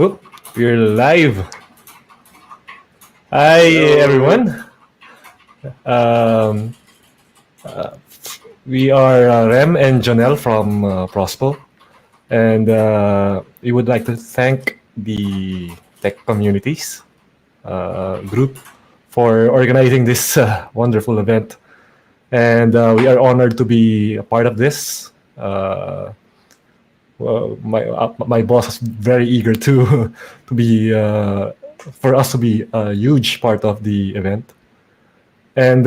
Oh, we're live. Hi, Hello. everyone. Um, we are Rem and Johnel from Prospo, and we would like to thank the tech communities group for organizing this wonderful event. And we are honored to be a part of this. My boss is very eager to to be for us to be a huge part of the event. And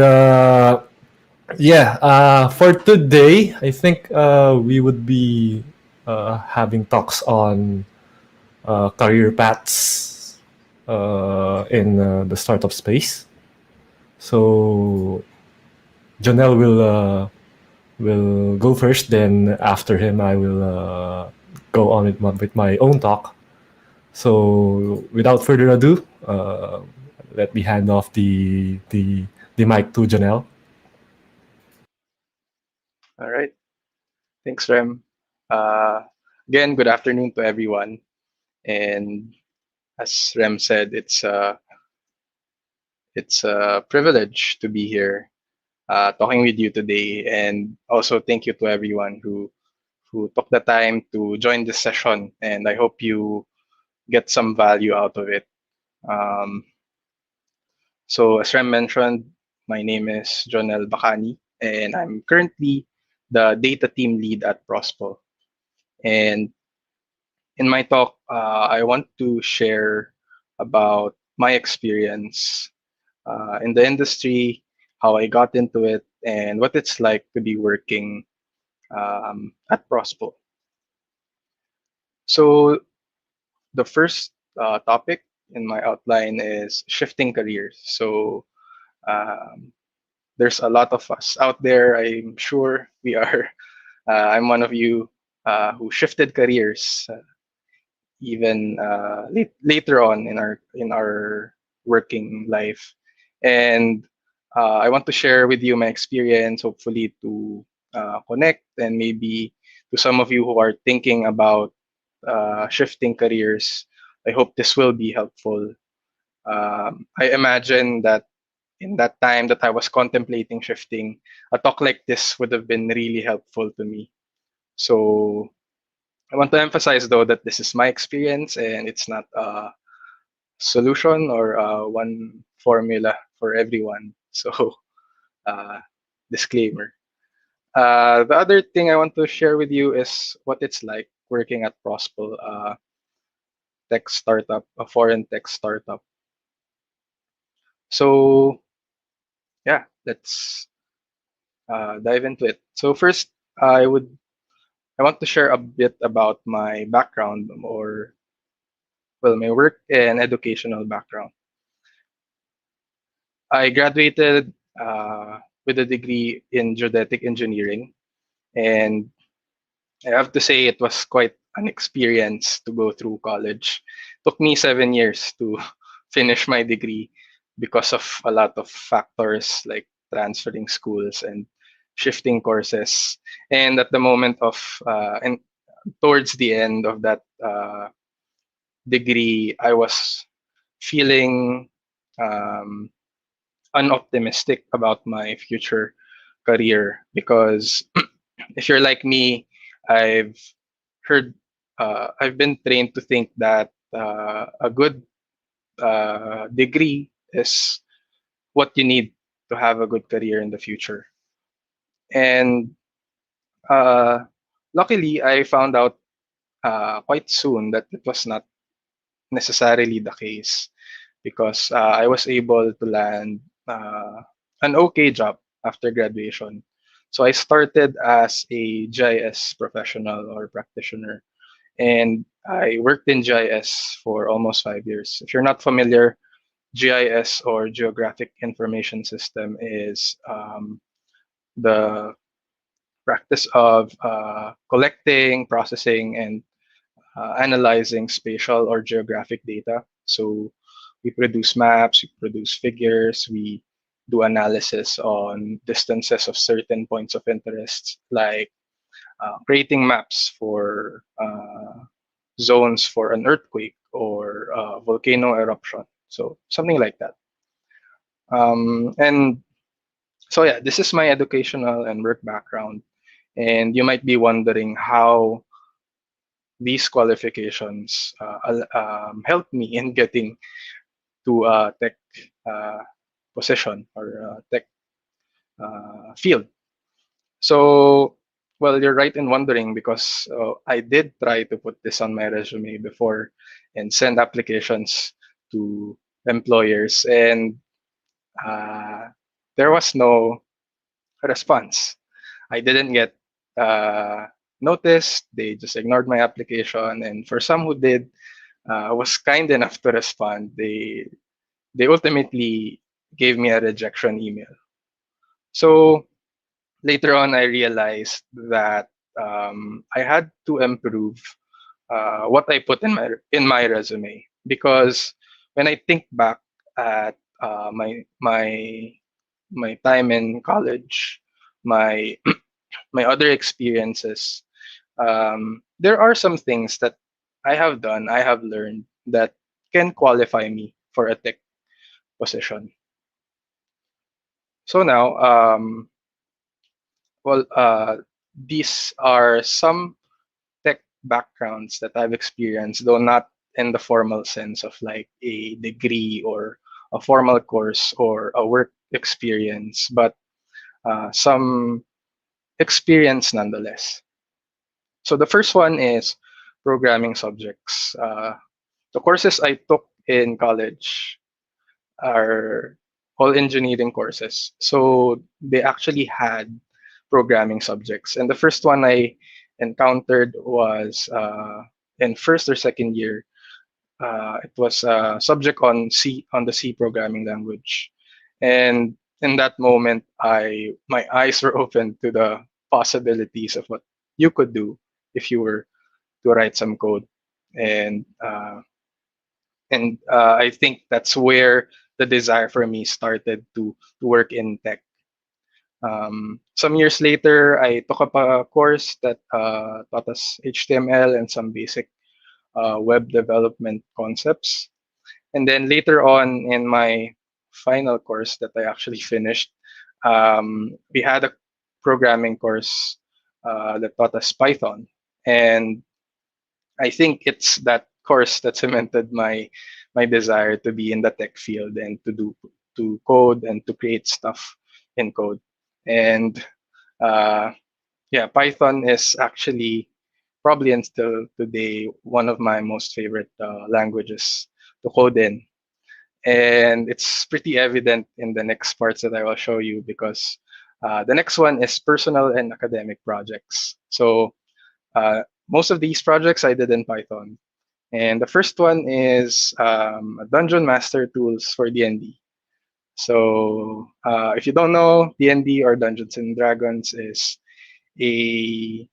for today, I think we would be having talks on career paths in the startup space. So Janelle will go first. Then after him, I will go on with my own talk. So without further ado, let me hand off the mic to Janelle. All right. Thanks, Rem. Uh, Again, good afternoon to everyone. And as Rem said, it's a privilege to be here talking with you today. And also thank you to everyone who took the time to join this session. And I hope you get some value out of it. Um, so as Rem mentioned, my name is Johnel Bacani, and I'm currently the data team lead at Prospo. And in my talk, I want to share about my experience in the industry, how I got into it, and what it's like to be working at Prospo. So the first topic in my outline is shifting careers. So um, there's a lot of us out there. I'm sure we are. I'm one of you who shifted careers even later on in our working life. And I want to share with you my experience, hopefully to connect and maybe to some of you who are thinking about shifting careers. I hope this will be helpful. I imagine that in that time that I was contemplating shifting, a talk like this would have been really helpful to me. So I want to emphasize though that this is my experience and it's not a solution or one formula for everyone. So uh, disclaimer. The other thing I want to share with you is what it's like working at Prospel, tech startup, a foreign tech startup. So yeah, let's dive into it. So first, I want to share a bit about my background or well, my work and educational background. I graduated with a degree in geodetic engineering, and I have to say it was quite an experience to go through college. Took me 7 years to finish my degree because of a lot of factors like transferring schools and shifting courses. And at the moment of and towards the end of that degree, I was feeling um, unoptimistic about my future career because if you're like me, I've heard, I've been trained to think that a good degree is what you need to have a good career in the future. And uh, luckily, I found out quite soon that it was not necessarily the case because I was able to land an okay job after graduation. So I started as a GIS professional or practitioner, and I worked in GIS for almost 5 years. If you're not familiar, GIS or Geographic Information System is the practice of collecting, processing, and analyzing spatial or geographic data. So we produce maps, we produce figures, we do analysis on distances of certain points of interest, like creating maps for zones for an earthquake volcano eruption. So something like that. And so yeah, this is my educational and work background. And you might be wondering how these qualifications helped me in getting to a tech uh, position or tech field. So, well, you're right in wondering because I did try to put this on my resume before and send applications to employers, and uh, there was no response. I didn't get uh, noticed. They just ignored my application, and for some who did, was kind enough to respond. They ultimately gave me a rejection email. So later on, I realized that I had to improve what I put in my resume because when I think back at my time in college, my my other experiences, there are some things that I have done, I have learned that can qualify me for a tech position. So now, well, these are some tech backgrounds that I've experienced, though not in the formal sense of like a degree or a formal course or a work experience, but some experience nonetheless. So the first one is programming subjects. The courses I took in college are all engineering courses. So they actually had programming subjects. And the first one I encountered was in first or second year. It was a subject on on the C programming language. And in that moment, I my eyes were open to the possibilities of what you could do if you were to write some code. And I think that's where the desire for me started to work in tech. Some years later, I took up a course that taught us HTML and some basic web development concepts. And then later on in my final course that I actually finished, we had a programming course that taught us Python. And I think it's that course that cemented my desire to be in the tech field and to code and to create stuff in code. And uh, yeah, Python is actually probably and still today one of my most favorite languages to code in. And it's pretty evident in the next parts that I will show you because the next one is personal and academic projects. So most of these projects I did in Python. And the first one is a dungeon master tools for D&D. So if you don't know, D&D or Dungeons and Dragons is a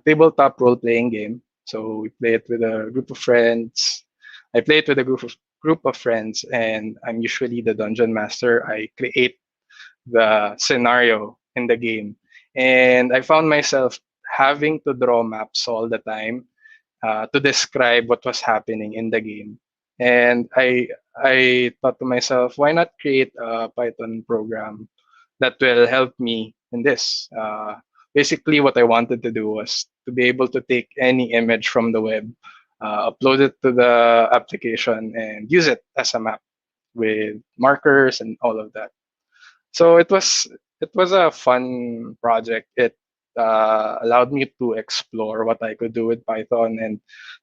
tabletop role-playing game. So we play it with a group of friends. I play it with a group of friends, and I'm usually the dungeon master. I create the scenario in the game, and I found myself having to draw maps all the time to describe what was happening in the game. And I thought to myself, why not create a Python program that will help me in this? Basically, what I wanted to do was to be able to take any image from the web, upload it to the application, and use it as a map with markers and all of that. So it was a fun project. It allowed me to explore what I could do with Python and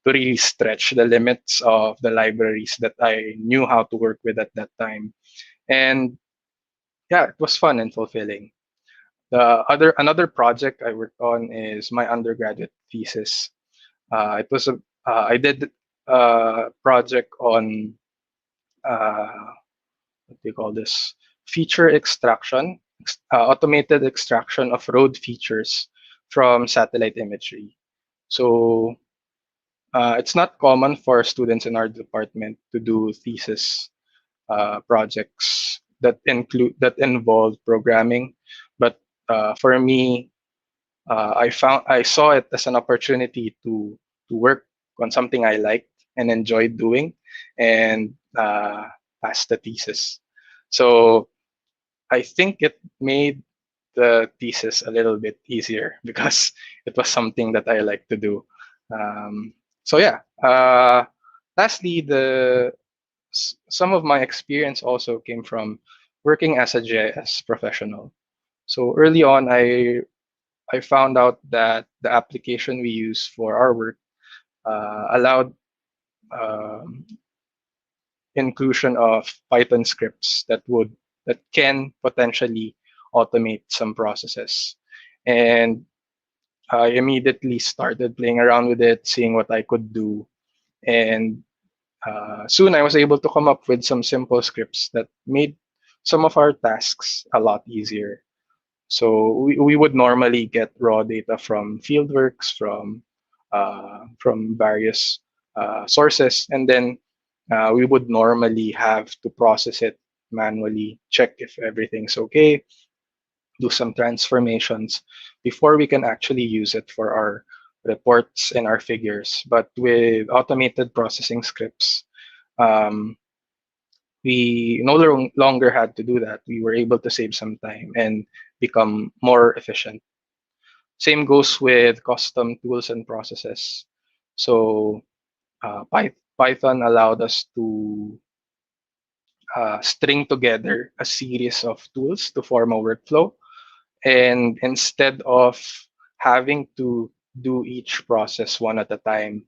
to really stretch the limits of the libraries that I knew how to work with at that time. And yeah, it was fun and fulfilling. The other another project I worked on is my undergraduate thesis. It was a I did a project on what do you call this, feature extraction, automated extraction of road features from satellite imagery. So it's not common for students in our department to do thesis projects that involve programming, but for me, I saw it as an opportunity to work on something I liked and enjoyed doing, and pass the thesis. So I think it made the thesis a little bit easier because it was something that I like to do. Um, so yeah. Lastly, some of my experience also came from working as a JS professional. So early on, I found out that the application we use for our work allowed um, inclusion of Python scripts that can potentially automate some processes. And I immediately started playing around with it, seeing what I could do, and soon I was able to come up with some simple scripts that made some of our tasks a lot easier. So we would normally get raw data from fieldworks, from various sources, and then we would normally have to process it manually, check if everything's okay, do some transformations before we can actually use it for our reports and our figures. But with automated processing scripts, um, we no longer had to do that. We were able to save some time and become more efficient. Same goes with custom tools and processes. So Python allowed us to string together a series of tools to form a workflow. And instead of having to do each process one at a time,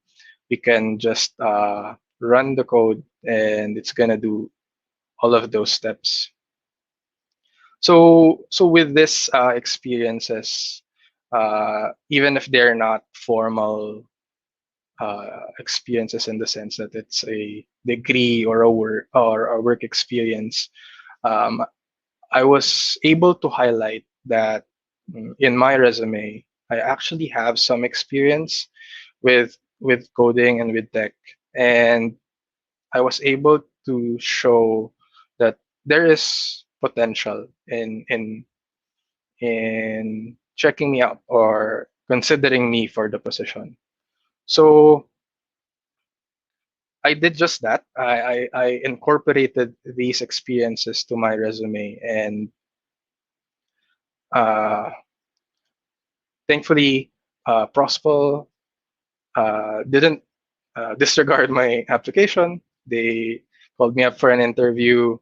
we can just run the code and it's going to do all of those steps. So with this experiences, even if they're not formal experiences in the sense that it's a degree or a work experience, um, I was able to highlight that in my resume, I actually have some experience with coding and with tech, and I was able to show that there is potential in checking me out or considering me for the position. So I did just that. I incorporated these experiences to my resume, and uh, thankfully, Prospel didn't disregard my application. They called me up for an interview.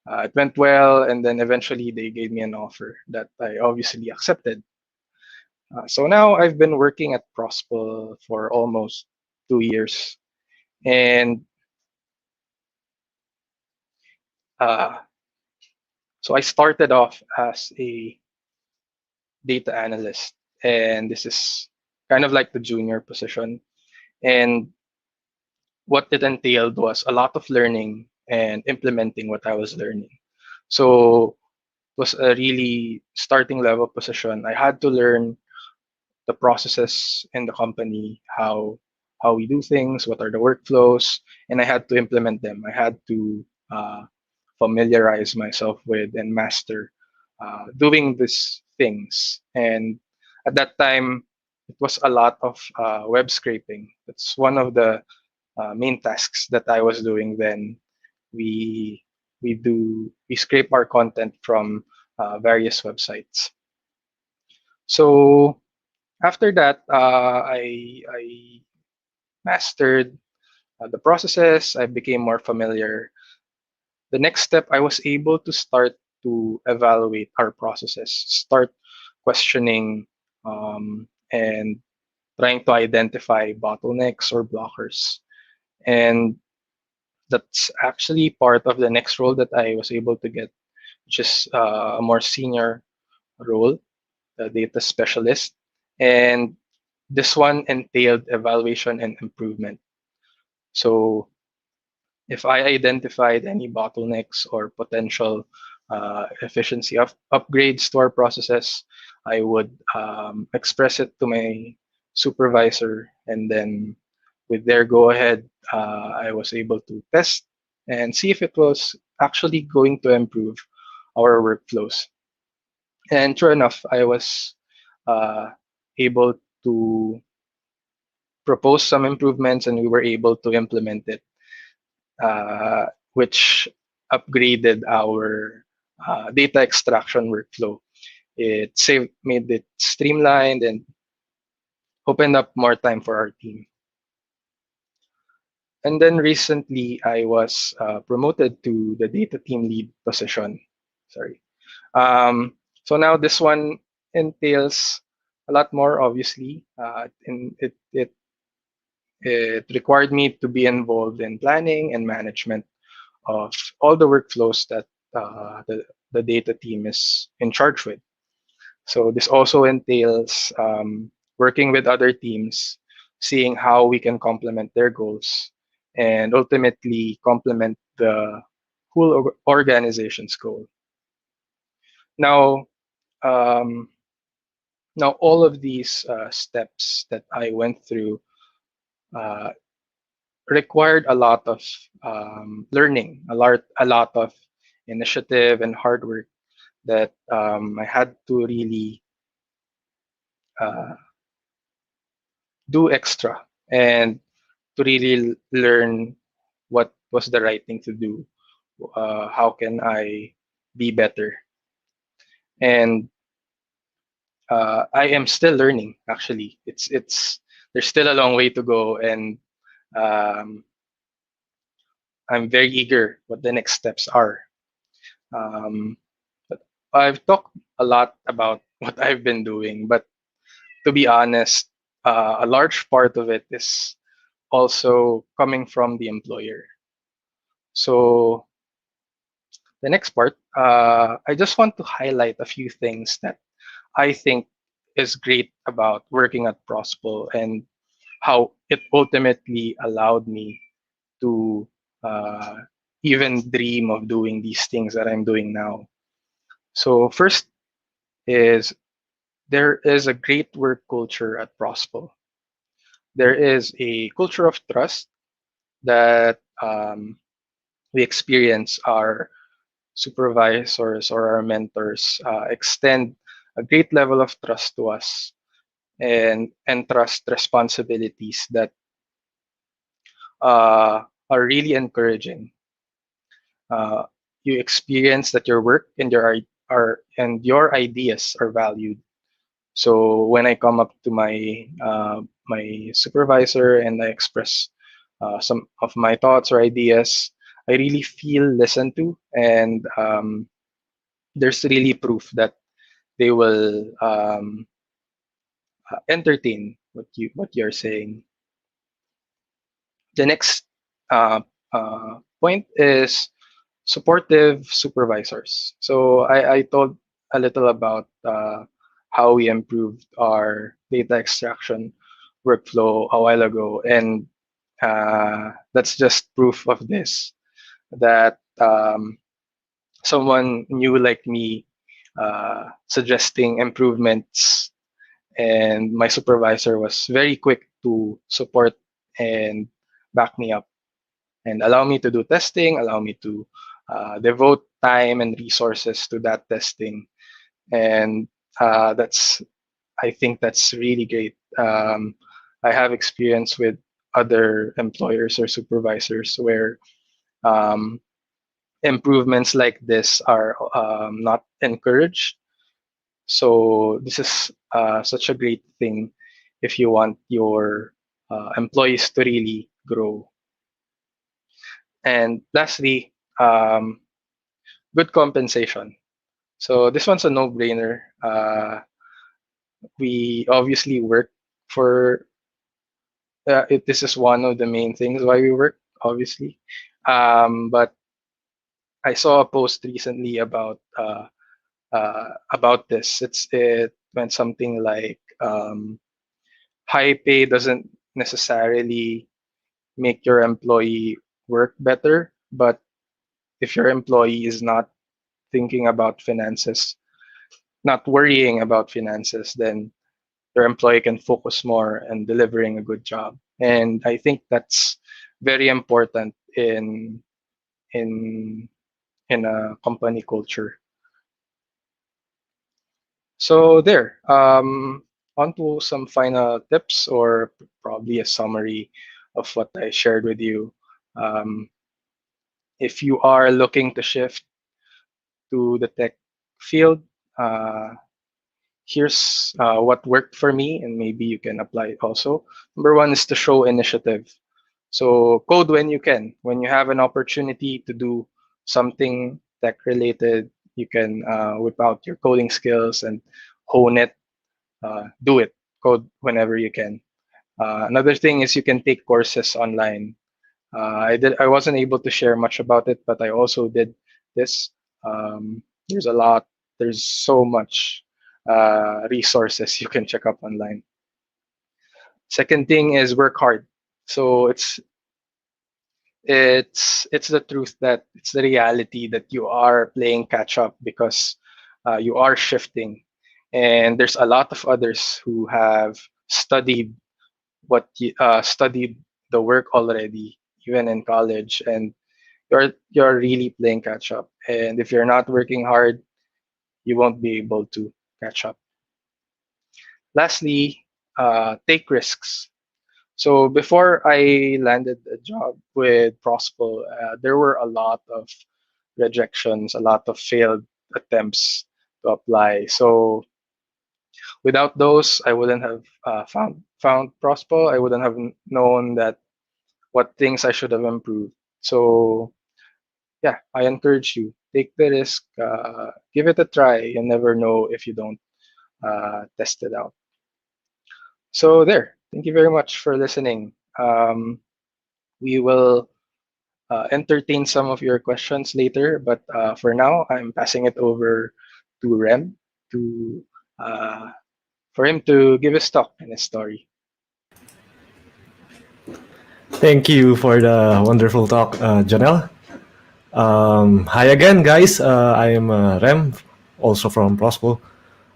It went well, and then eventually they gave me an offer that I obviously accepted. So now I've been working at Prospel for almost 2 years, and uh, so I started off as a data analyst, and this is kind of like the junior position. And what it entailed was a lot of learning and implementing what I was learning. So it was a really starting level position. I had to learn the processes in the company, how we do things, what are the workflows, and I had to implement them. I had to familiarize myself with and master doing these things. And at that time, it was a lot of web scraping. That's one of the main tasks that I was doing then. We we scrape our content from various websites. So after that, I mastered the processes. I became more familiar. The next step, I was able to start to evaluate our processes, start questioning and trying to identify bottlenecks or blockers. And that's actually part of the next role that I was able to get, which is a more senior role, the data specialist. And this one entailed evaluation and improvement. So if I identified any bottlenecks or potential efficiency of upgrades to our processes, I would express it to my supervisor, and then with their go ahead, I was able to test and see if it was actually going to improve our workflows. And sure enough, I was uh, able to propose some improvements, and we were able to implement it. which upgraded our data extraction workflow. Made it streamlined and opened up more time for our team. And then recently, I was promoted to the data team lead position. Sorry. So now this one entails a lot more, obviously. It required me to be involved in planning and management of all the workflows that the data team is in charge with. So this also entails working with other teams, seeing how we can complement their goals, and ultimately complement the whole organization's goal. Now, um, now all of these steps that I went through uh, required a lot of learning, a lot of initiative and hard work that I had to really uh, do extra and to really learn what was the right thing to do. How can I be better? And I am still learning. Actually, it's there's still a long way to go, and um, I'm very eager what the next steps are. Um, but I've talked a lot about what I've been doing, but to be honest, a large part of it is also coming from the employer. So the next part, I just want to highlight a few things that I think is great about working at Prospol and how it ultimately allowed me to uh, even dream of doing these things that I'm doing now. So first is there is a great work culture at Prospol. There is a culture of trust that we experience our supervisors or our mentors extend a great level of trust to us and entrust responsibilities that are really encouraging. Uh, you experience that your work and your ideas are valued. So when I come up to my supervisor and I express some of my thoughts or ideas, I really feel listened to, and there's really proof that they will entertain what you're saying. The next uh, point is supportive supervisors. So I told a little about how we improved our data extraction workflow a while ago, and that's just proof of this. That someone new like me suggesting improvements, and my supervisor was very quick to support and back me up and allow me to do testing, allow me to devote time and resources to that testing. And that's, I think that's really great. I have experience with other employers or supervisors where um, improvements like this are not encouraged. So this is such a great thing if you want your employees to really grow. And lastly, good compensation. So this one's a no-brainer. We obviously work for this is one of the main things why we work, obviously. But I saw a post recently about this. It went something like high pay doesn't necessarily make your employee work better, but if your employee is not thinking about finances, not worrying about finances, then your employee can focus more and delivering a good job. And I think that's very important in in a company culture. So there, on to some final tips or probably a summary of what I shared with you. Um, if you are looking to shift to the tech field, uh, here's what worked for me, and maybe you can apply it also. Number one is to show initiative. So code when you can. When you have an opportunity to do something tech related, you can whip out your coding skills and hone it. Do it. Code whenever you can. Another thing is you can take courses online. I wasn't able to share much about it, but I also did this. There's a lot. There's so much resources you can check up online. Second thing is work hard. So it's the truth that it's the reality that you are playing catch up because you are shifting, and there's a lot of others who have studied studied the work already, even in college, and you're really playing catch up. And if you're not working hard, you won't be able to catch up. Lastly, take risks. So before I landed a job with Prospel, there were a lot of rejections, a lot of failed attempts to apply. So without those, I wouldn't have found Prospel. I wouldn't have known that what things I should have improved. So yeah, I encourage you, take the risk, give it a try. You never know if you don't test it out. So there. Thank you very much for listening. We will entertain some of your questions later, but for now, I'm passing it over to Rem to uh, for him to give his talk and his story. Thank you for the wonderful talk, Johnel. Hi again, guys. I am Rem, also from Prospo.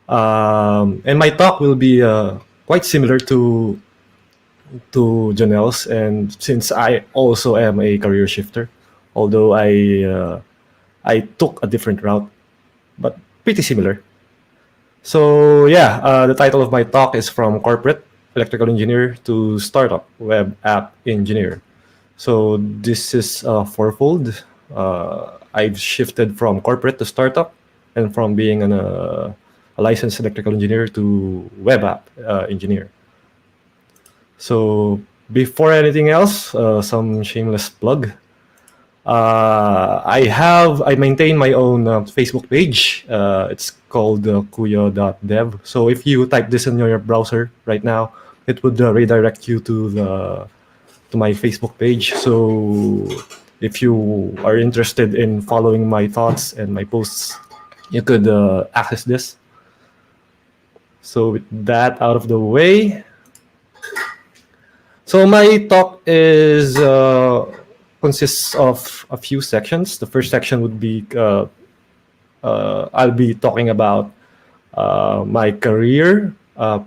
And my talk will be quite similar to Johnel's. And since I also am a career shifter, although I took a different route, but pretty similar. So yeah, the title of my talk is from corporate electrical engineer to startup web app engineer. So this is fourfold. I've shifted from corporate to startup, and from being a licensed electrical engineer to web app engineer. So before anything else, some shameless plug. I maintain my own Facebook page. It's called kuya.dev. So if you type this in your browser right now, it would redirect you to my Facebook page. So if you are interested in following my thoughts and my posts, you could access this. So with that out of the way, so my talk is consists of a few sections. The first section would be I'll be talking about my career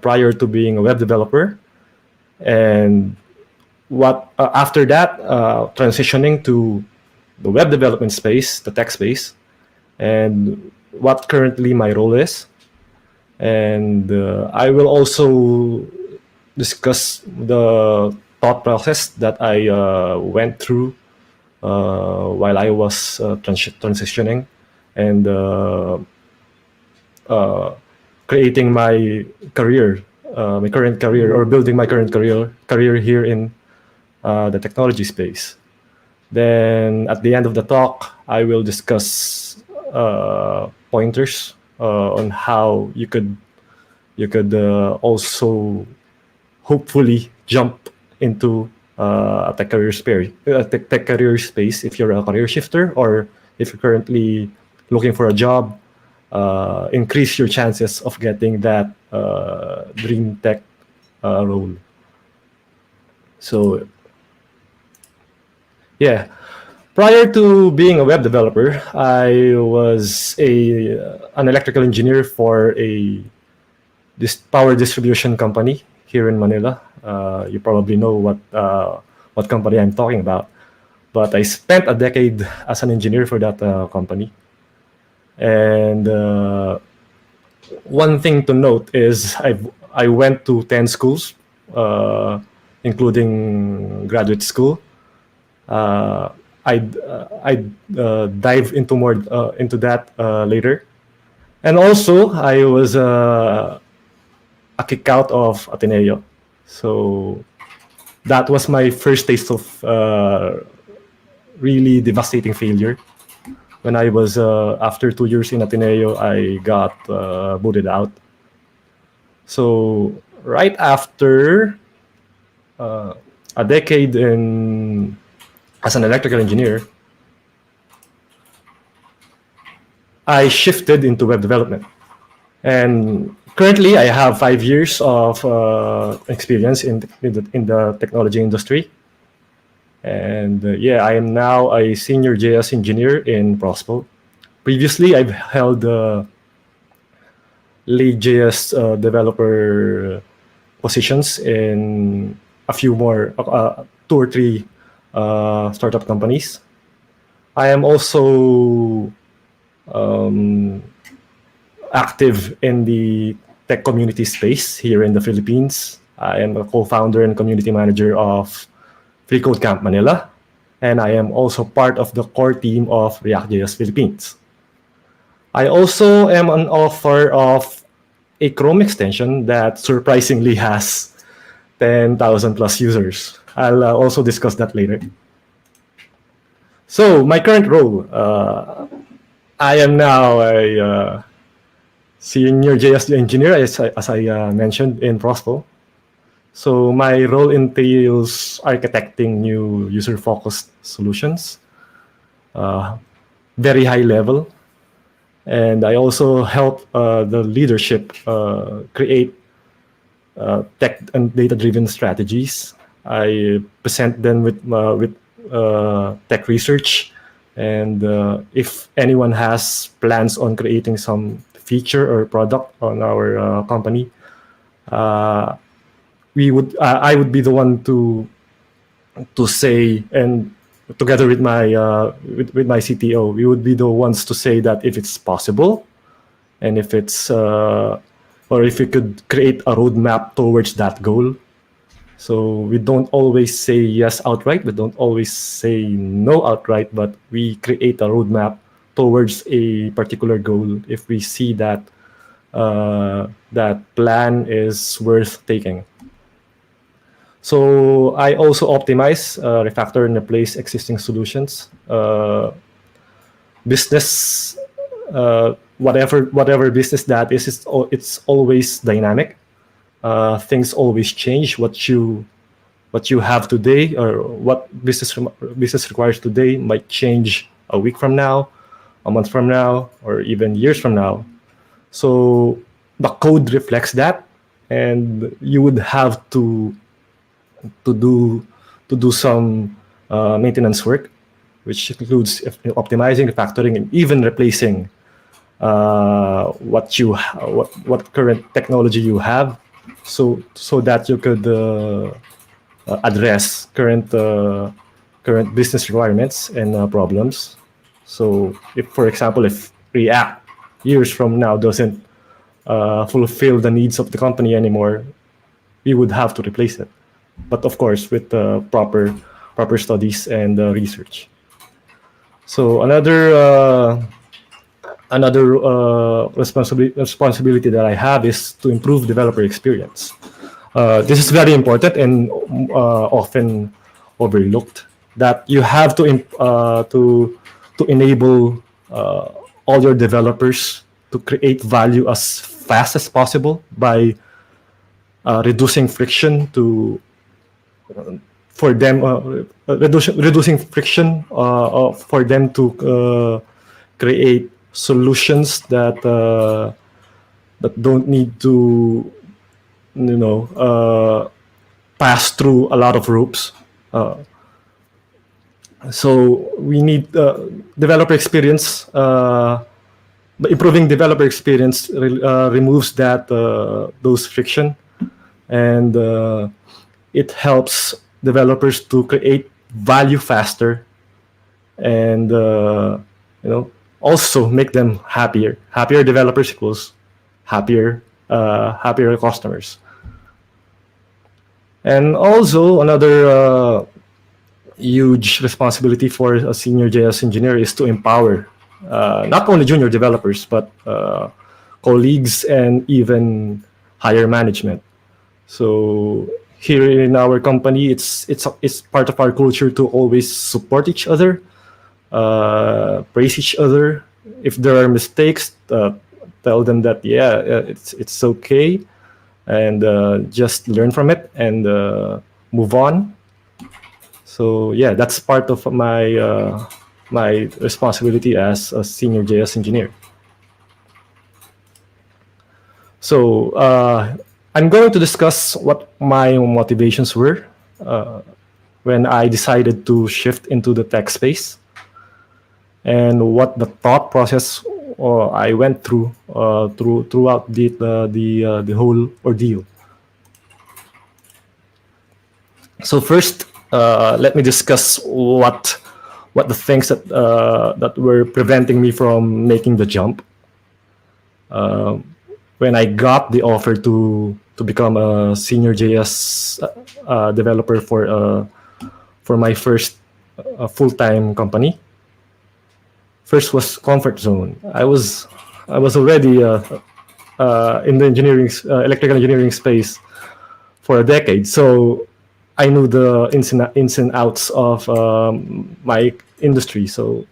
prior to being a web developer, and what after that transitioning to the web development space, the tech space, and what currently my role is. And I will also discuss the thought process that I went through while I was transitioning and creating my career, my current career, or building my current career here in the technology space. Then at the end of the talk, I will discuss pointers on how you could also hopefully jump into a tech career space if you're a career shifter, or if you're currently looking for a job. Increase your chances of getting that dream tech role. So yeah, prior to being a web developer, I was an electrical engineer for a this power distribution company here in Manila. You probably know what company I'm talking about. But I spent a decade as an engineer for that company. And one thing to note is I went to 10 schools, uh, including graduate school. I'd dive into more into that later. And also, I was a kick out of Ateneo. So that was my first taste of really devastating failure. When I was after 2 years in Ateneo, I got booted out. So right after a decade in as an electrical engineer, I shifted into web development. And currently, I have 5 years of experience in the technology industry. And yeah, I am now a senior JS engineer in Prospo. Previously, I've held lead JS developer positions in a few more, two or three startup companies. I am also active in the tech community space here in the Philippines. I am a co-founder and community manager of Free Code Camp Manila, and I am also part of the core team of React.js Philippines. I also am an author of a Chrome extension that surprisingly has 10,000 plus users. I'll also discuss that later. So my current role, I am now a senior JS engineer, as I mentioned in Prospo. So my role entails architecting new user-focused solutions, very high level, and I also help the leadership create tech and data-driven strategies. I present them with tech research, and if anyone has plans on creating some feature or product on our company, I would be the one to say, and together with my CTO, we would be the ones to say that if it's possible, and if it's or if we could create a roadmap towards that goal. So we don't always say yes outright, we don't always say no outright, but we create a roadmap towards a particular goal if we see that that plan is worth taking. So I also optimize, refactor, and replace existing solutions. Business, whatever business that is, it's always dynamic. Things always change. What you have today or what business requires today might change a week from now, a month from now, or even years from now. So the code reflects that, and you would have to do to do some maintenance work, which includes optimizing, refactoring, and even replacing what current technology you have, so that you could address current business requirements and problems. So, if for example, if React years from now doesn't fulfill the needs of the company anymore, we would have to replace it. But of course, with proper studies and research. So another responsibility that I have is to improve developer experience. This is very important and often overlooked. That you have to enable all your developers to create value as fast as possible by reducing friction to for them reducing friction for them to create solutions that don't need to pass through a lot of ropes. So we need developer experience. Improving developer experience removes those friction, and it helps developers to create value faster, and also make them happier. Happier developers equals happier customers. And also huge responsibility for a senior JS engineer is to empower not only junior developers but colleagues and even higher management. So here in our company, it's part of our culture to always support each other, praise each other. If there are mistakes, tell them that it's okay, and just learn from it and move on. So yeah, that's part of my responsibility as a senior JS engineer. So I'm going to discuss what my motivations were when I decided to shift into the tech space, and what the thought process I went throughout the whole ordeal. So first, let me discuss what the things that were preventing me from making the jump. When I got the offer to become a senior JS developer for my first full time company, first was comfort zone. I was already in the electrical engineering space for a decade, so I knew the ins and outs of my industry. So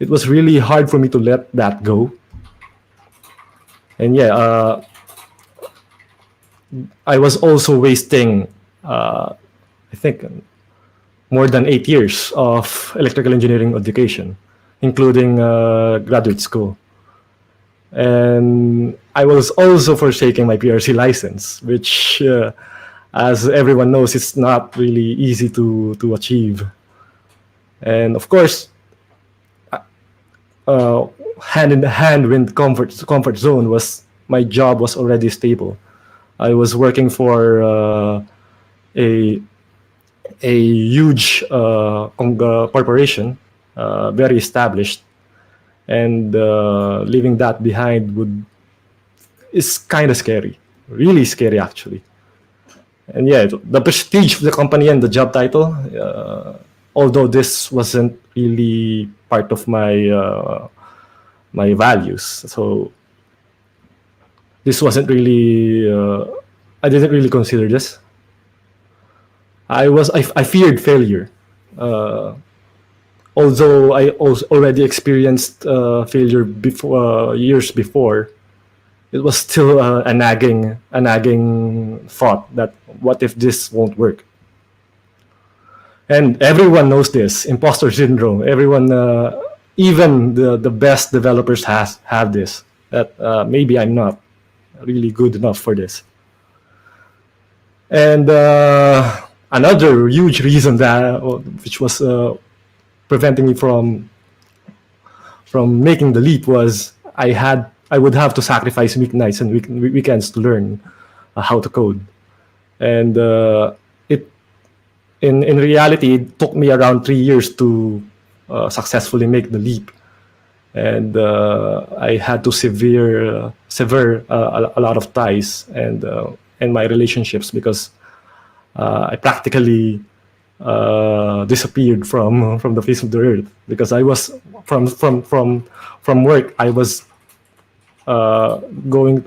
it was really hard for me to let that go. And yeah, I was also wasting, I think, more than 8 years of electrical engineering education, including graduate school. And I was also forsaking my PRC license, which, as everyone knows, it's not really easy to achieve. And of course, hand in hand with comfort zone was my job was already stable. I was working for a huge corporation, very established, and leaving that behind would is kind of scary, really scary actually. And yeah, the prestige of the company and the job title, although this wasn't really part of my values, so this wasn't really. I didn't really consider this. I feared failure. Although I also already experienced failure before years before, it was still a nagging thought that what if this won't work? And everyone knows this imposter syndrome. Everyone, even the best developers have this. That maybe I'm not really good enough for this. And another huge reason that which was preventing me from making the leap was I would have to sacrifice weeknights and weekends to learn how to code. And it in reality it took me around 3 years to successfully make the leap. And I had to sever a lot of ties and my relationships, because I practically disappeared from the face of the earth, because I was from work. I was going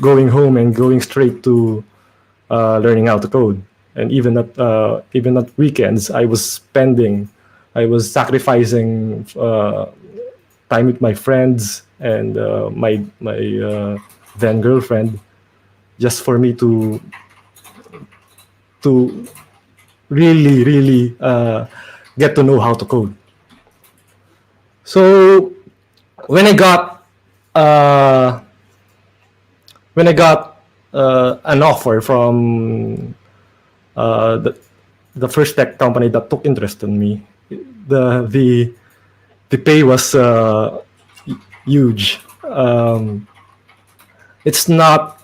going home and going straight to learning how to code. And even at weekends, I was sacrificing time with my friends and my then girlfriend, just for me to really get to know how to code. So when I got uh, an offer from the first tech company that took interest in me, the pay was huge. It's no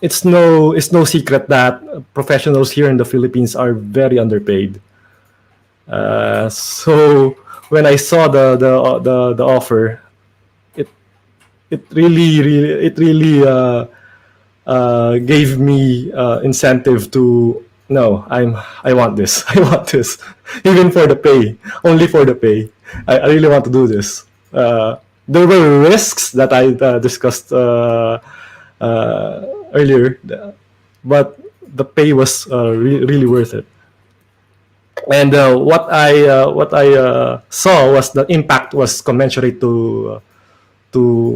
secret that professionals here in the Philippines are very underpaid. So when I saw the offer, it it really gave me incentive no, I want this. I want this, even for the pay, only for the pay. I really want to do this. There were risks that I discussed earlier, but the pay was really worth it. And what I saw was the impact was commensurate to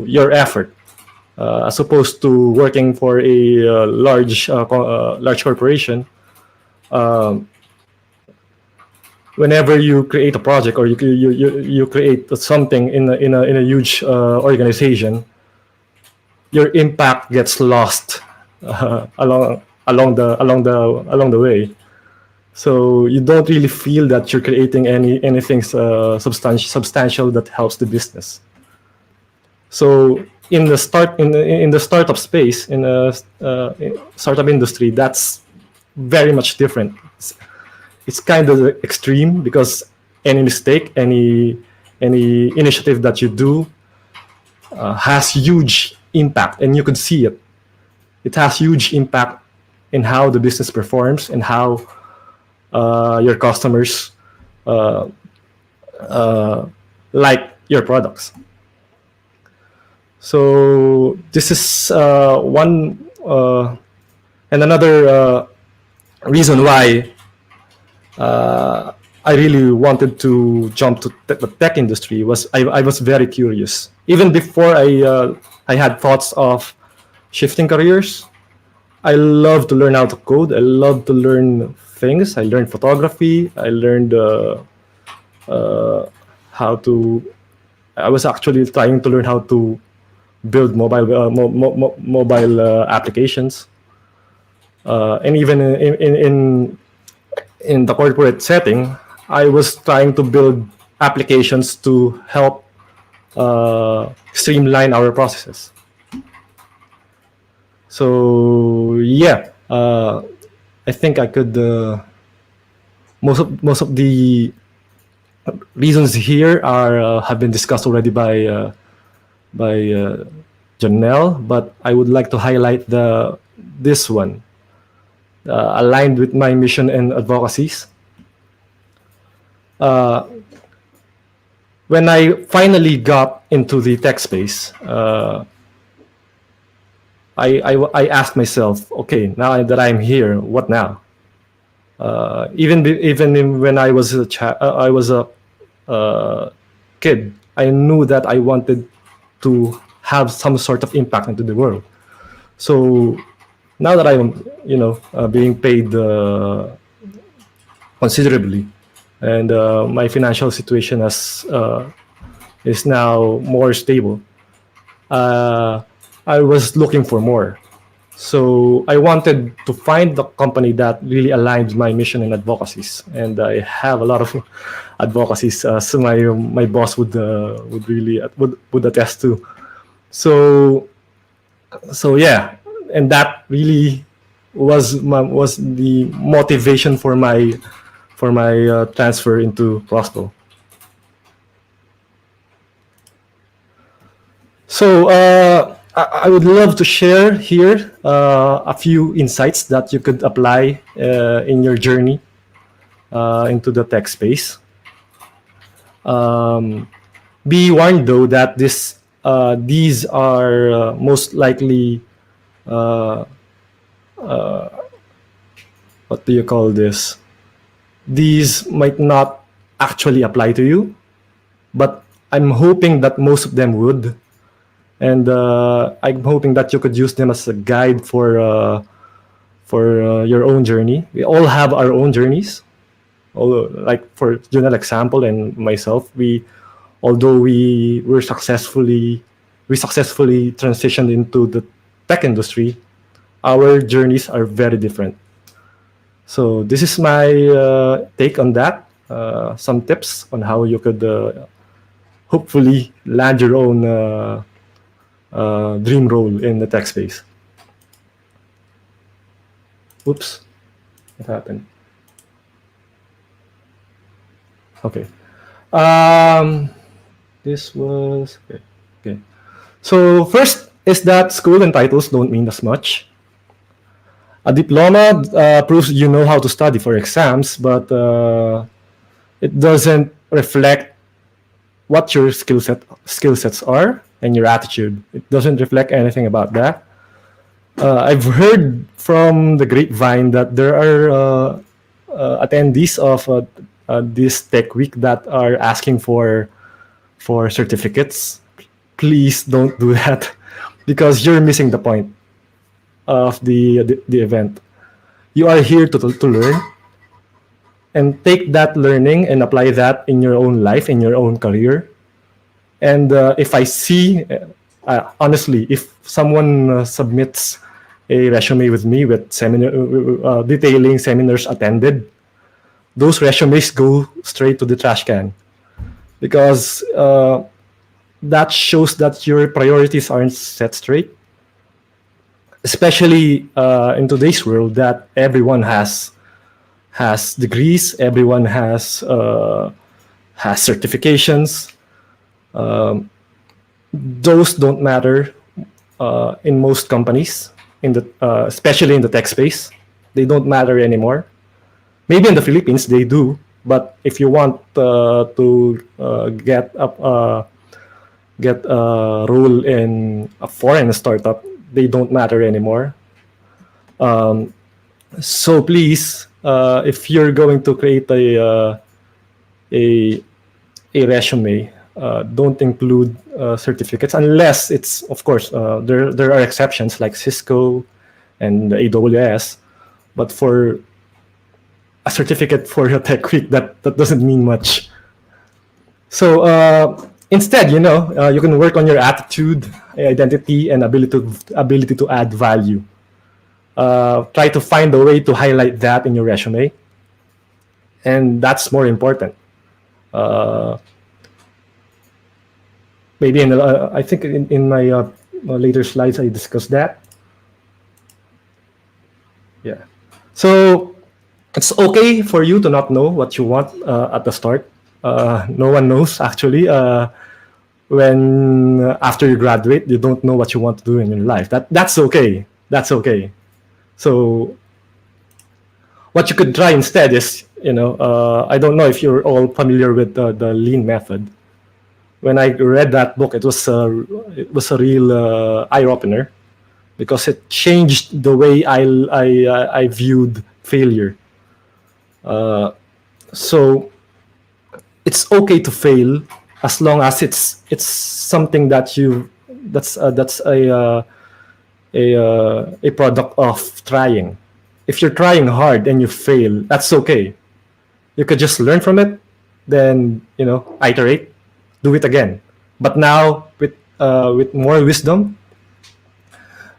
your effort, as opposed to working for a large corporation. Um, Whenever you create a project, or you create something in a huge organization, your impact gets lost along the way. So you don't really feel that you're creating anything substantial that helps the business. So in the startup space, in a startup industry, that's very much different. It's kind of extreme, because any mistake, any initiative that you do has huge impact, and you could see it. It has huge impact in how the business performs, and how your customers uh, like your products. So this is one and another reason why I really wanted to jump to the tech industry. Was I was very curious even before I had thoughts of shifting careers. I love to learn how to code. I love to learn things. I learned photography. I learned how to. I was actually trying to learn how to build mobile applications, and even in the corporate setting, I was trying to build applications to help streamline our processes. So yeah, I think I could. Most of the reasons here are have been discussed already by Johnel, but I would like to highlight the this one, aligned with my mission and advocacies. Uh, when I finally got into the tech space, I asked myself, okay, now that I'm here, what now? When I was I was a kid, I knew that I wanted to have some sort of impact into the world. So now that I'm, being paid considerably, and my financial situation is now more stable, uh, I was looking for more. So I wanted to find the company that really aligns my mission and advocacies, and I have a lot of advocacies. So my boss would really would attest to. So yeah, and that really was the motivation for my transfer into Prospo. So I would love to share here a few insights that you could apply in your journey into the tech space. Be warned though that these are most likely what do you call this? These might not actually apply to you, but I'm hoping that most of them would, and I'm hoping that you could use them as a guide for your own journey. We all have our own journeys. Although, like for Junel example and myself, although we successfully transitioned into the tech industry, our journeys are very different. So this is my take on that. Some tips on how you could hopefully land your own dream role in the tech space. Oops, what happened? Okay. Um, this was okay. Okay. So first is that school and titles don't mean as much. A diploma proves you know how to study for exams, but it doesn't reflect what your skill sets are and your attitude. It doesn't reflect anything about that. I've heard from the grapevine that there are attendees of this tech week that are asking for certificates. Please don't do that because you're missing the point of the event. You are here to learn and take that learning and apply that in your own life, in your own career. And if I see, honestly, if someone submits a resume with me with seminar detailing seminars attended, those resumes go straight to the trash can because that shows that your priorities aren't set straight, especially in today's world that everyone has degrees, everyone has certifications. Those don't matter in most companies, in the especially in the tech space. They don't matter anymore. Maybe in the Philippines they do, but if you want to get a role in a foreign startup, they don't matter anymore. So please, if you're going to create a a resume, don't include certificates unless it's, of course, there are exceptions like Cisco and AWS, but for a certificate for a tech week, that doesn't mean much. So instead, you can work on your attitude, identity, and ability to add value. Try to find a way to highlight that in your resume, and that's more important. Maybe I think in my later slides I discussed that. Yeah. So it's okay for you to not know what you want at the start. No one knows actually. When after you graduate, you don't know what you want to do in your life. That's okay. That's okay. So what you could try instead is, I don't know if you're all familiar with the lean method. When I read that book, it was a real eye opener because it changed the way I viewed failure. So it's okay to fail as long as it's something that's a product of trying. If you're trying hard and you fail, that's okay. You could just learn from it, then iterate, do it again. But now with more wisdom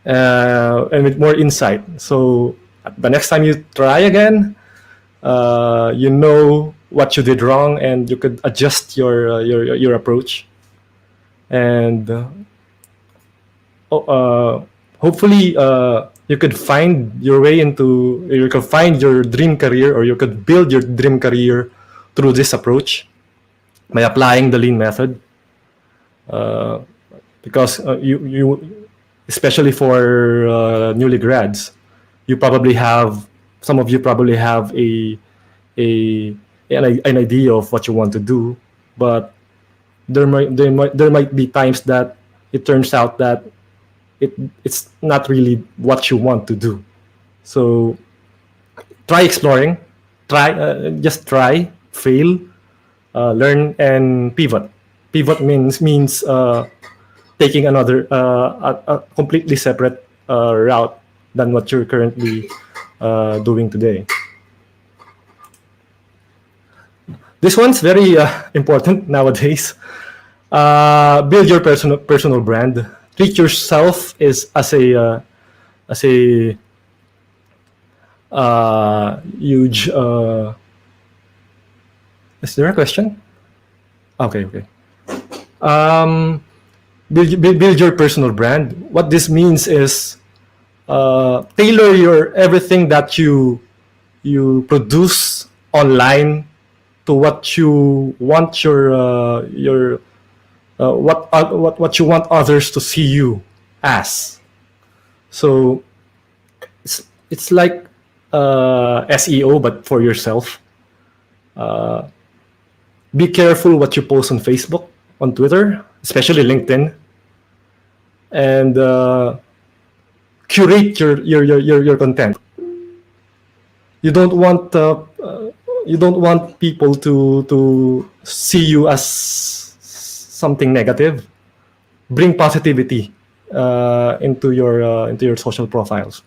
and with more insight. So the next time you try again, you know what you did wrong, and you could adjust your approach. And hopefully you could find your way into, you could find your dream career, or you could build your dream career through this approach by applying the lean method. Because you especially for newly grads, some of you probably have an idea of what you want to do, but there might be times that it turns out that it's not really what you want to do. So try exploring, just try, fail, learn, and pivot. Pivot means taking a completely separate route than what you're currently doing today. This one's very important nowadays. Build your personal brand. Treat yourself as a huge. Is there a question? Okay. Build your personal brand. What this means is tailor your everything that you produce online to what you want what you want others to see you as. So it's like SEO, but for yourself. Uh, be careful what you post on Facebook, on Twitter, especially LinkedIn, and curate your content. You don't want you don't want people to see you as something negative. Bring positivity into your social profiles.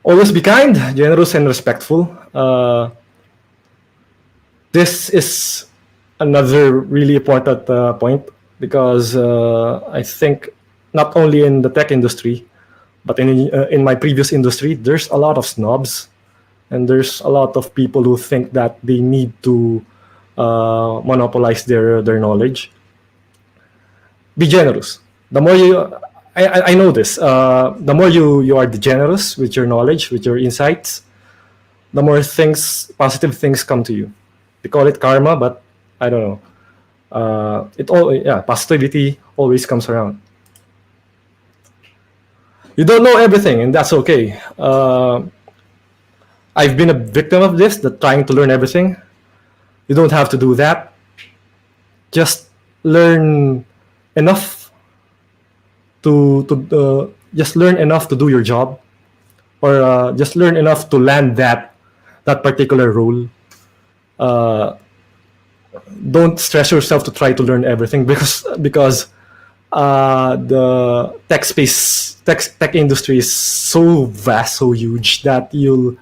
Always be kind, generous, and respectful. This is another really important point because I think not only in the tech industry, but in my previous industry, there's a lot of snobs, and there's a lot of people who think that they need to monopolize their knowledge. Be generous. The more you, I know this. The more you are generous with your knowledge, with your insights, the more positive things come to you. They call it karma, but I don't know. Positivity always comes around. You don't know everything, and that's okay. I've been a victim of this, that trying to learn everything. You don't have to do that. Just learn enough just learn enough to do your job, or just learn enough to land that particular role. Don't stress yourself to try to learn everything because the tech industry is so vast, so huge that you'll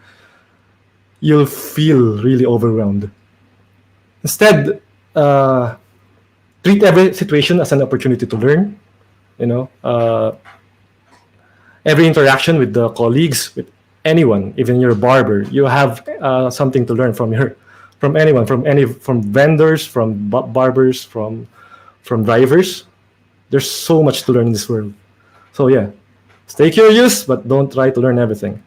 feel really overwhelmed. Instead, treat every situation as an opportunity to learn. You know, every interaction with the colleagues, with anyone, even your barber, you have something to learn from anyone, from vendors, from barbers, from drivers. There's so much to learn in this world. So yeah, stay curious, but don't try to learn everything.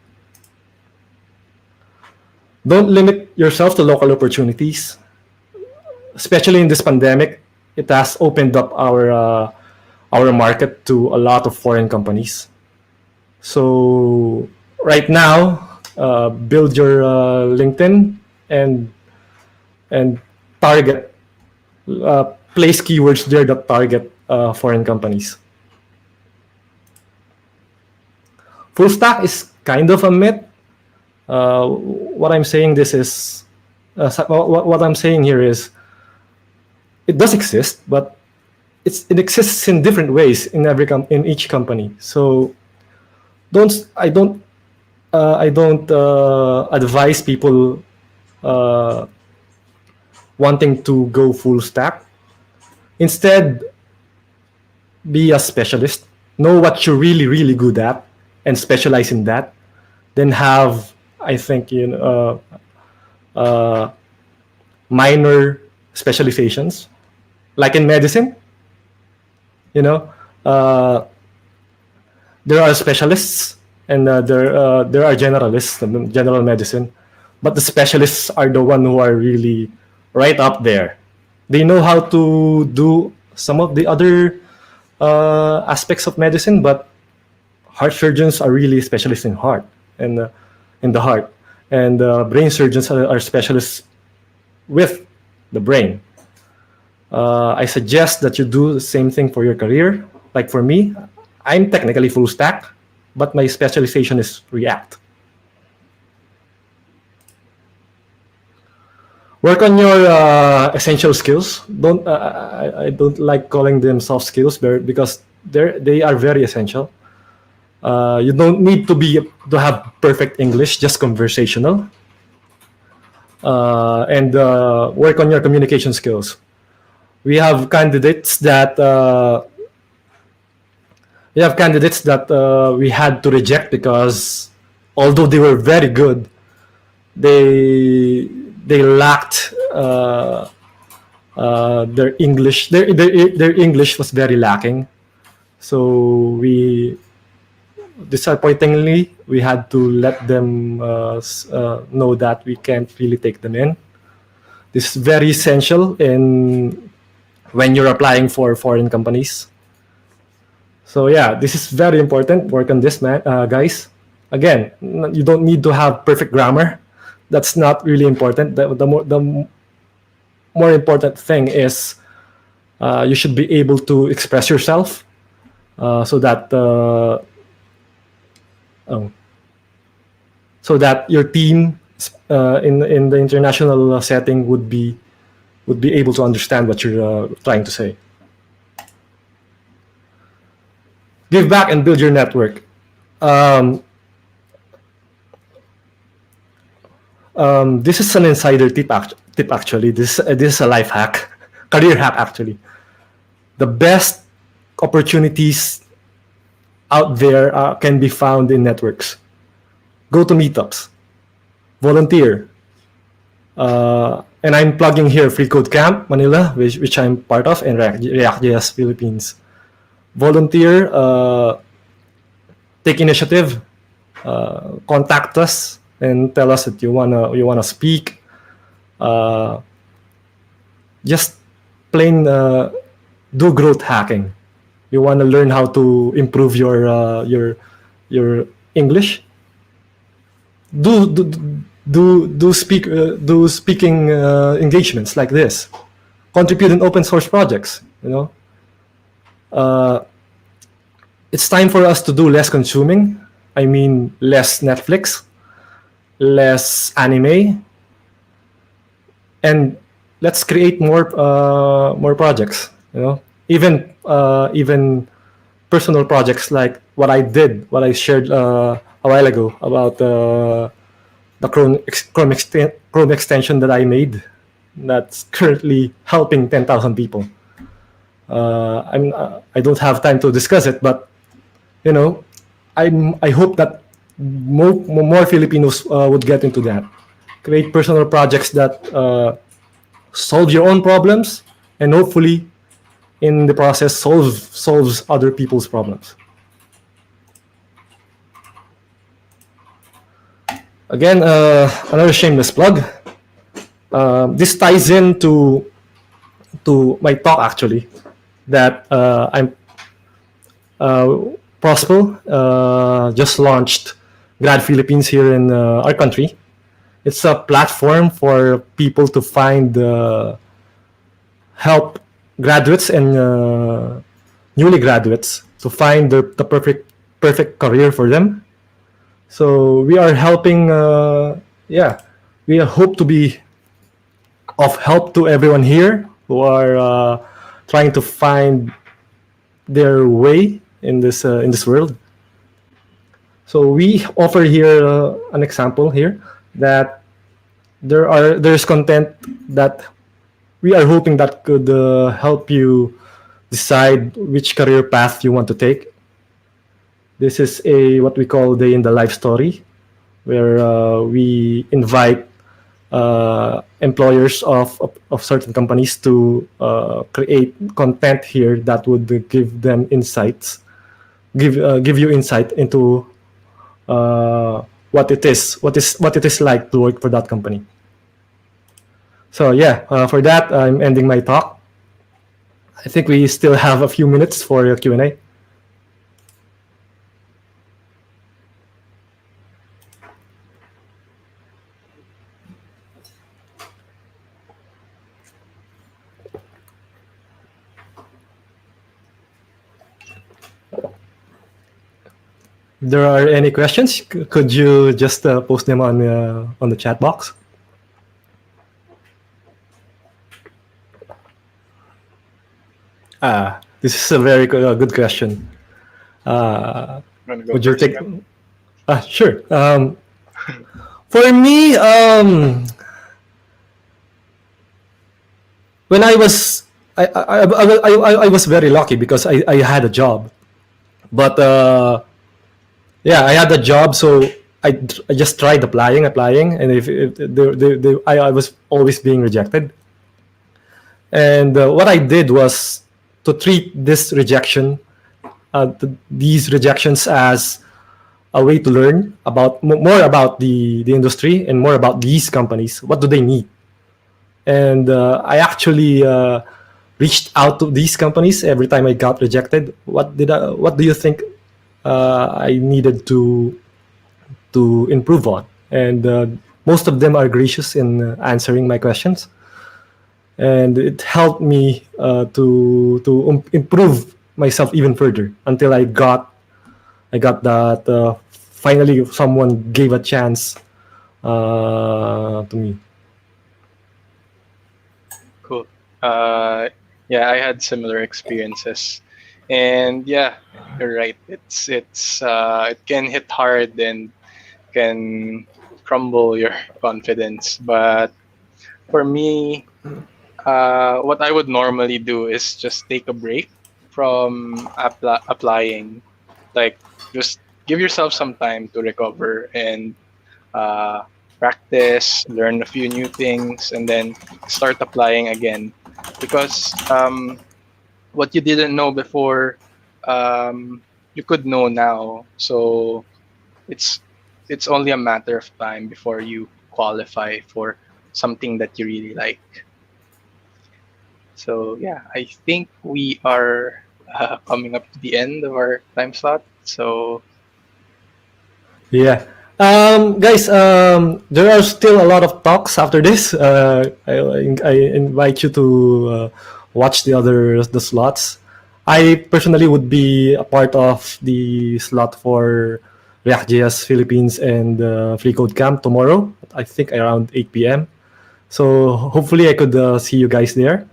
Don't limit yourself to local opportunities. Especially in this pandemic, it has opened up our market to a lot of foreign companies. So right now, build your LinkedIn and target, place keywords there that target foreign companies. Full stack is kind of a myth. What I'm saying what I'm saying here is, it does exist, but it exists in different ways in each company. So I don't advise people wanting to go full stack. Instead, be a specialist. Know what you're really, really good at and specialize in that. Then have, I think, minor specializations. Like in medicine, there are specialists and there are generalists in general medicine, but the specialists are the one who are really right up there. They know how to do some of the other aspects of medicine, but heart surgeons are really specialists in heart and in the heart, and brain surgeons are specialists with the brain. I suggest that you do the same thing for your career. Like for me, I'm technically full stack, but my specialization is React. Work on your essential skills. I don't like calling them soft skills because they are very essential. You don't need to have perfect English, just conversational. And work on your communication skills. We have candidates that we had to reject because although they were very good, they lacked their English. Their English was very lacking. So disappointingly, we had to let them know that we can't really take them in. This is very essential when you're applying for foreign companies. So yeah, this is very important. Work on this, man, guys. Again, you don't need to have perfect grammar. That's not really important. The more important thing is you should be able to express yourself so that um, so that your team in the international setting would be able to understand what you're trying to say. Give back and build your network. Um, this is an insider tip actually. This is a life hack, career hack actually. The best opportunities out there can be found in networks. Go to meetups, volunteer, and I'm plugging here Free Code Camp Manila, which I'm part of, and React.js Philippines. Volunteer, take initiative, contact us, and tell us that you wanna speak. Just plain do growth hacking. You wanna learn how to improve your English. Do speaking engagements like this. Contribute in open source projects. It's time for us to do less consuming. I mean, less Netflix, less anime, and let's create more projects. Even personal projects like what I shared a while ago about the Chrome extension that I made. That's currently helping 10,000 people. I don't have time to discuss it, but I hope that more Filipinos would get into that. Create personal projects that solve your own problems, and hopefully, in the process, solves other people's problems. Again, another shameless plug. This ties into my talk actually. That I'm Prospel just launched Grad Philippines here in our country. It's a platform for people to find help graduates and newly graduates to find the perfect career for them. So we are helping. We hope to be of help to everyone here who are trying to find their way in this world. So we offer here an example here that there's content that we are hoping that could help you decide which career path you want to take. This is what we call day in the life story, where we invite employers of certain companies to create content here that would give them insights, give you insight into what it is like to work for that company. So yeah, for that I'm ending my talk. I think we still have a few minutes for Q&A. If there are any questions, could you just post them on the chat box? This is a very good question. Would you take? Sure. For me, when I was I was very lucky because I had a job, but yeah, I had a job, so I just tried applying, and if I was always being rejected. And what I did was to treat this rejection, these rejections, as a way to learn about more about the industry and more about these companies. What do they need? And I actually reached out to these companies every time I got rejected. What do you think I needed to improve on? And most of them are gracious in answering my questions, and it helped me to improve myself even further until I got that finally someone gave a chance to me. Cool. Uh, yeah, I had similar experiences, and yeah, you're right. It can hit hard and can crumble your confidence. But for me, what I would normally do is just take a break from applying. Like, just give yourself some time to recover and uh, practice, learn a few new things, and then start applying again. Because what you didn't know before, you could know now. So it's it's only a matter of time before you qualify for something that you really like. So yeah, I think we are coming up to the end of our time slot. So Yeah. Guys, there are still a lot of talks after this. I invite you to watch the slots. I personally would be a part of the slot for React.js Philippines and Free Code Camp tomorrow. I think around 8 p.m. So hopefully I could see you guys there.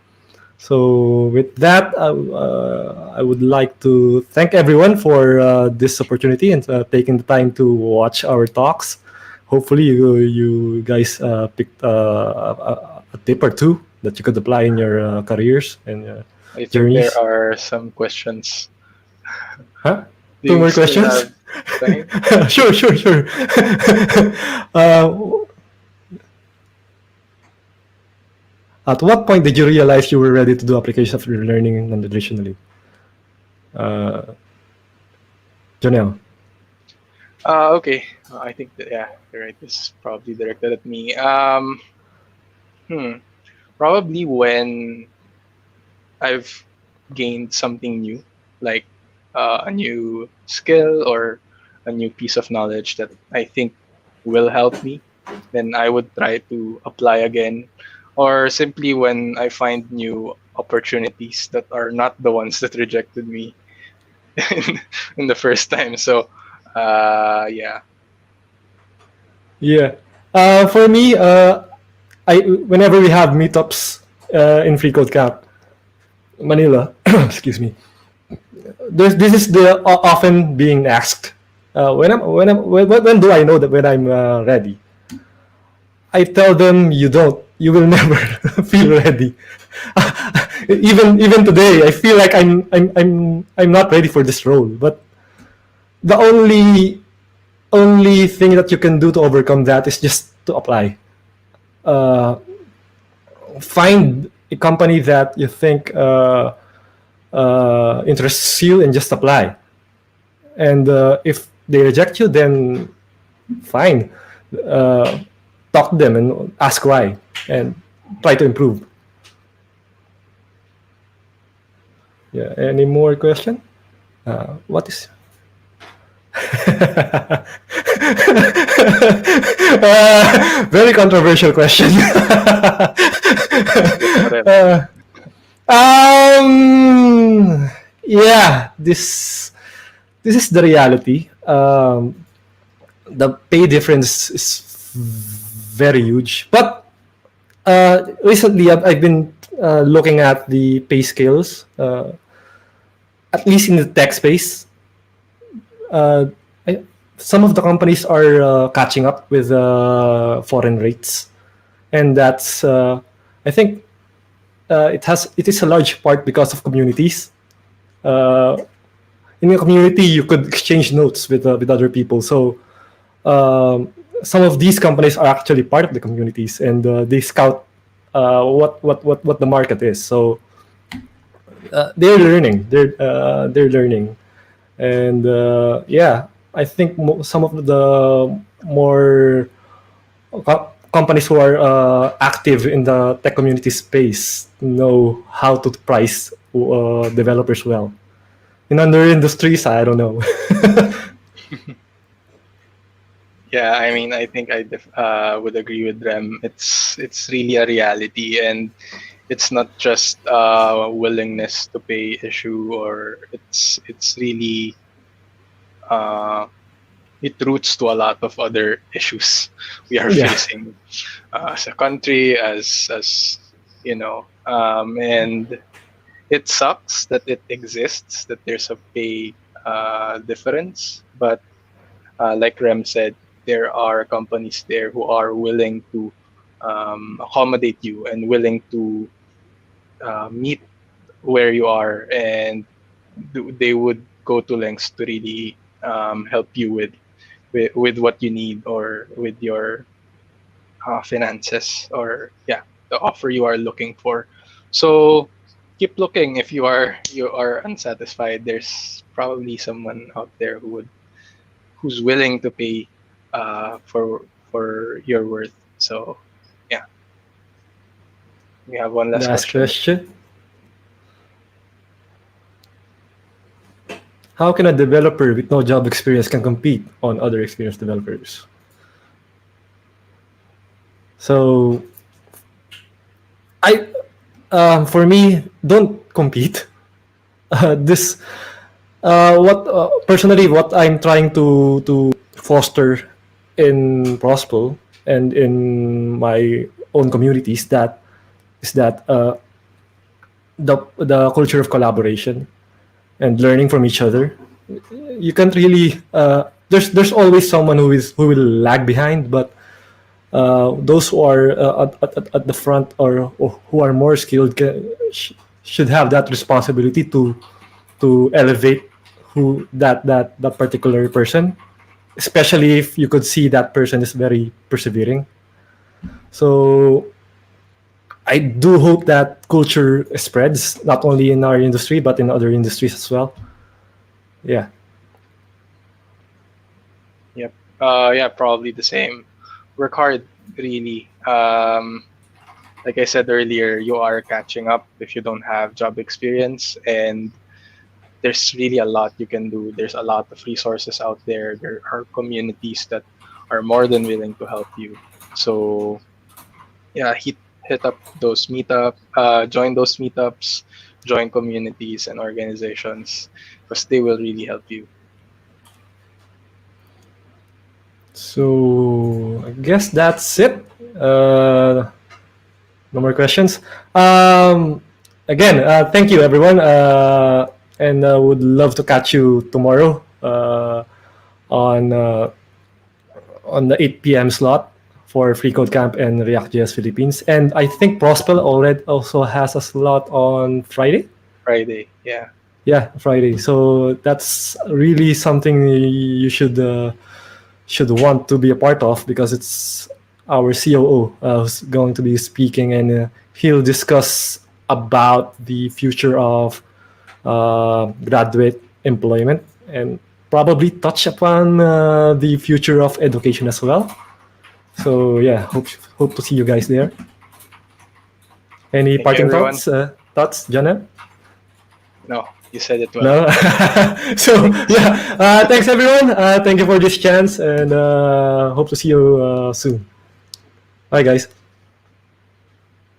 So with that, I would like to thank everyone for this opportunity and taking the time to watch our talks. Hopefully, you guys picked a tip or two that you could apply in your careers and I think there journeys. are some questions. Huh? Do Two you more still questions? have time? Sure, sure, sure. uh, at what point did you realize you were ready to do application of your learning non-traditionally? Uh, Jonelle. Okay. I think that, yeah, you're right. This is probably directed at me. Hmm. Probably when I've gained something new, like a new skill or a new piece of knowledge that I think will help me, then I would try to apply again. Or simply when I find new opportunities that are not the ones that rejected me in, in the first time. So, yeah. Yeah. For me, I whenever we have meetups in Free Code Camp, Manila, excuse me, this is the often being asked. When do I know that when I'm ready? I tell them you don't. You will never feel ready. Even today, I feel like I'm not ready for this role. But the only thing that you can do to overcome that is just to apply. Uh, find a company that you think interests you and just apply. And if they reject you, then fine. Uh, Talk to them and ask why and try to improve. Yeah. Any more question? What is? Very controversial question. Go ahead. uh, um. Yeah. This is the reality. The pay difference is very huge. But recently, I've been looking at the pay scales, at least in the tech space. Uh, I, some of the companies are catching up with foreign rates, and that's I think it is a large part because of communities. Uh, in a community, you could exchange notes with other people. So some of these companies are actually part of the communities, and they scout what the market is. So they're learning. They're learning, and yeah, I think some of the more companies who are active in the tech community space know how to price developers well. In other industries, I don't know. Yeah, I mean, I think would agree with Rem. It's really a reality, and it's not just willingness to pay issue, or it's really uh, it roots to a lot of other issues we are Yeah, facing as a country, as and it sucks that it exists, that there's a pay difference, but like Rem said, there are companies there who are willing to accommodate you and willing to meet where you are, and they would go to lengths to really help you with what you need, or with your finances, or yeah, the offer you are looking for. So keep looking. If you are unsatisfied, there's probably someone out there who's willing to pay for your worth. So yeah, we have one last last question. question. How can a developer with no job experience can compete on other experienced developers? So I, for me, don't compete. This what personally what I'm trying to foster in Prospel and in my own communities, that is that the culture of collaboration and learning from each other. You can't really there's always someone who will lag behind, but those who are at the front, or who are more skilled, should have that responsibility to elevate that particular person, especially if you could see that person is very persevering. So I do hope that culture spreads not only in our industry but in other industries as well. Yeah. Yep. Yeah, probably the same. Work hard, really. Like I said earlier, you are catching up if you don't have job experience, and there's really a lot you can do. There's a lot of resources out there. There are communities that are more than willing to help you. So yeah, hit up those join those meetups, join communities and organizations, because they will really help you. So I guess that's it. No more questions. Again, thank you everyone, and would love to catch you tomorrow on on the 8 p.m. slot for Free Code Camp and React.js Philippines. And I think Prospel already also has a slot on Friday. Friday, yeah. Yeah, Friday. So that's really something you should want to be a part of, because it's our COO who's going to be speaking, and he'll discuss about the future of graduate employment, and probably touch upon the future of education as well. So yeah, hope to see you guys there. Any Thank you, parting everyone. thoughts? Thoughts, Janelle? No, you said it well. No. So Thanks. yeah, thanks everyone. Thank you for this chance, and hope to see you soon. Bye, guys.